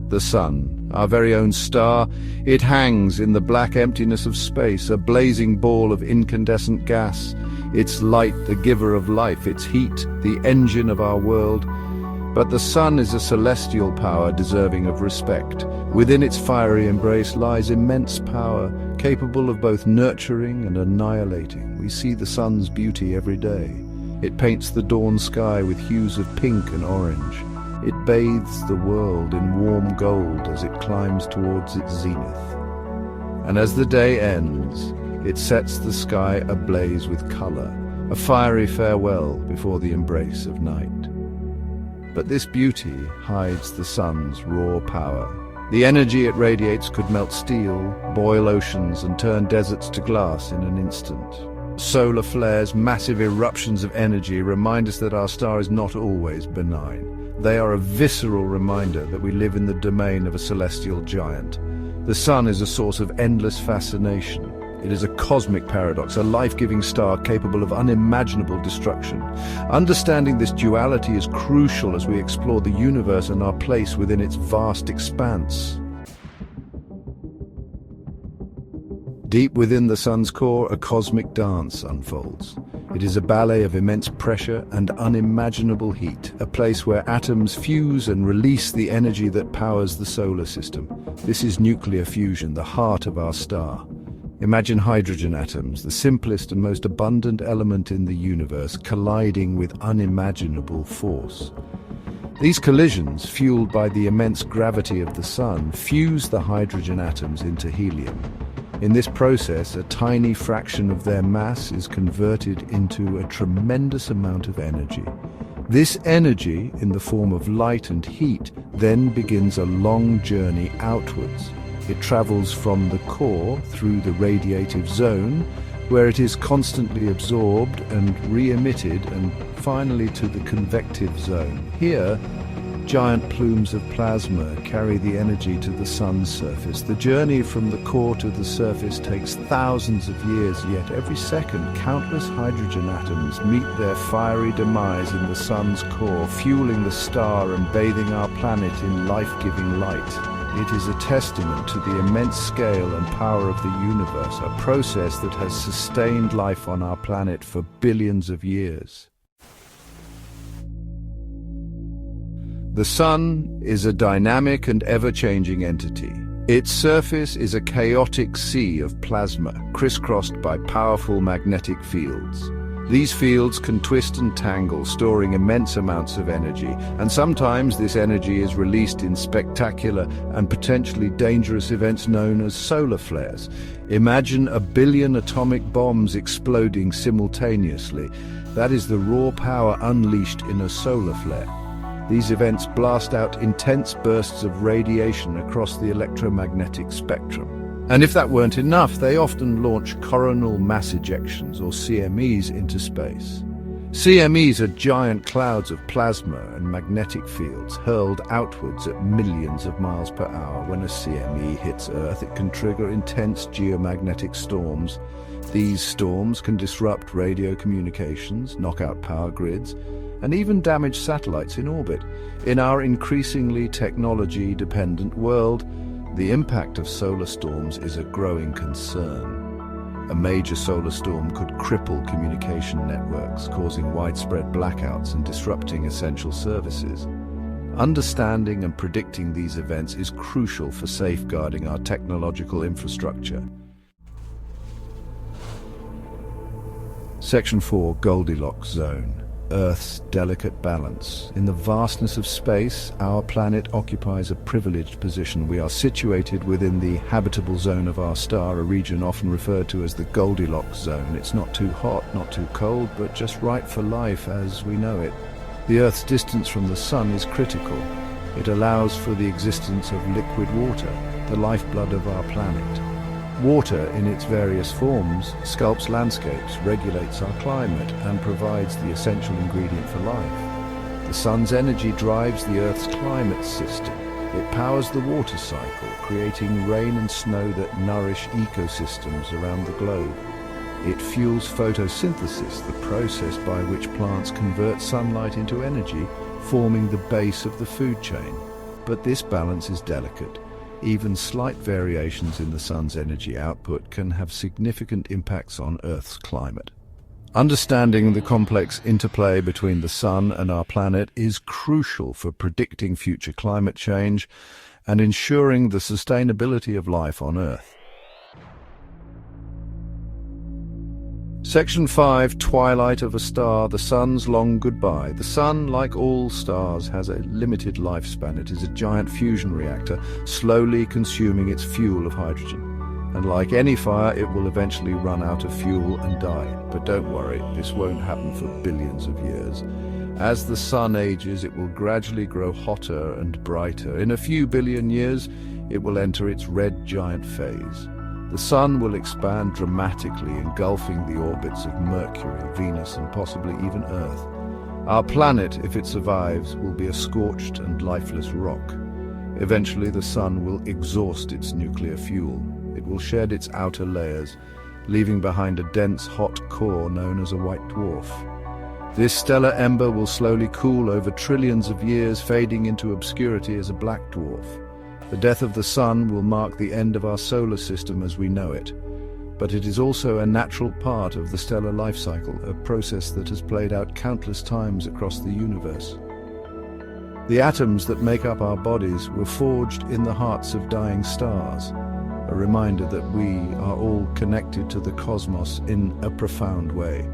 The sun, our very own star, it hangs in the black emptiness of space, a blazing ball of incandescent gas. Its light, the giver of life, its heat, the engine of our world. But the sun is a celestial power deserving of respect. Within its fiery embrace lies immense power, capable of both nurturing and annihilating. We see the sun's beauty every day. It paints the dawn sky with hues of pink and orange. It bathes the world in warm gold as it climbs towards its zenith. And as the day ends, it sets the sky ablaze with color, a fiery farewell before the embrace of night. But this beauty hides the sun's raw power. The energy it radiates could melt steel, boil oceans, and turn deserts to glass in an instant. Solar flares, massive eruptions of energy, remind us that our star is not always benign. They are a visceral reminder that we live in the domain of a celestial giant. The sun is a source of endless fascination. It is a cosmic paradox, a life-giving star capable of unimaginable destruction. Understanding this duality is crucial as we explore the universe and our place within its vast expanse. Deep within the sun's core, a cosmic dance unfolds. It is a ballet of immense pressure and unimaginable heat, a place where atoms fuse and release the energy that powers the solar system. This is nuclear fusion, the heart of our star. Imagine hydrogen atoms, the simplest and most abundant element in the universe, colliding with unimaginable force. These collisions, fueled by the immense gravity of the sun, fuse the hydrogen atoms into helium. In this process, a tiny fraction of their mass is converted into a tremendous amount of energy. This energy, in the form of light and heat, then begins a long journey outwards. It travels from the core through the radiative zone, where it is constantly absorbed and re-emitted, and finally to the convective zone. Here, giant plumes of plasma carry the energy to the sun's surface. The journey from the core to the surface takes thousands of years, yet every second countless hydrogen atoms meet their fiery demise in the sun's core, fueling the star and bathing our planet in life-giving light. It is a testament to the immense scale and power of the universe, a process that has sustained life on our planet for billions of years. The sun is a dynamic and ever-changing entity. Its surface is a chaotic sea of plasma, crisscrossed by powerful magnetic fields. These fields can twist and tangle, storing immense amounts of energy, and sometimes this energy is released in spectacular and potentially dangerous events known as solar flares. Imagine 1 billion atomic bombs exploding simultaneously. That is the raw power unleashed in a solar flare. These events blast out intense bursts of radiation across the electromagnetic spectrum. And if that weren't enough, they often launch coronal mass ejections, or CMEs, into space. CMEs are giant clouds of plasma and magnetic fields hurled outwards at millions of miles per hour. When a CME hits Earth, it can trigger intense geomagnetic storms. These storms can disrupt radio communications, knock out power grids, and even damage satellites in orbit. In our increasingly technology-dependent world, the impact of solar storms is a growing concern. A major solar storm could cripple communication networks, causing widespread blackouts and disrupting essential services. Understanding and predicting these events is crucial for safeguarding our technological infrastructure. Section 4, Goldilocks Zone. Earth's delicate balance. In the vastness of space, our planet occupies a privileged position. We are situated within the habitable zone of our star, a region often referred to as the Goldilocks zone. It's not too hot, not too cold, but just right for life as we know it. The Earth's distance from the sun is critical. It allows for the existence of liquid water, the lifeblood of our planet. Water, in its various forms, sculpts landscapes, regulates our climate, and provides the essential ingredient for life. The sun's energy drives the Earth's climate system. It powers the water cycle, creating rain and snow that nourish ecosystems around the globe. It fuels photosynthesis, the process by which plants convert sunlight into energy, forming the base of the food chain. But this balance is delicate. Even slight variations in the sun's energy output can have significant impacts on Earth's climate. Understanding the complex interplay between the sun and our planet is crucial for predicting future climate change and ensuring the sustainability of life on Earth. Section 5, Twilight of a Star, the sun's long goodbye. The sun, like all stars, has a limited lifespan. It is a giant fusion reactor, slowly consuming its fuel of hydrogen. And like any fire, it will eventually run out of fuel and die. But don't worry, this won't happen for billions of years. As the sun ages, it will gradually grow hotter and brighter. In a few billion years, it will enter its red giant phase. The sun will expand dramatically, engulfing the orbits of Mercury, Venus, and possibly even Earth. Our planet, if it survives, will be a scorched and lifeless rock. Eventually, the sun will exhaust its nuclear fuel. It will shed its outer layers, leaving behind a dense, hot core known as a white dwarf. This stellar ember will slowly cool over trillions of years, fading into obscurity as a black dwarf. The death of the sun will mark the end of our solar system as we know it, but it is also a natural part of the stellar life cycle, a process that has played out countless times across the universe. The atoms that make up our bodies were forged in the hearts of dying stars, a reminder that we are all connected to the cosmos in a profound way.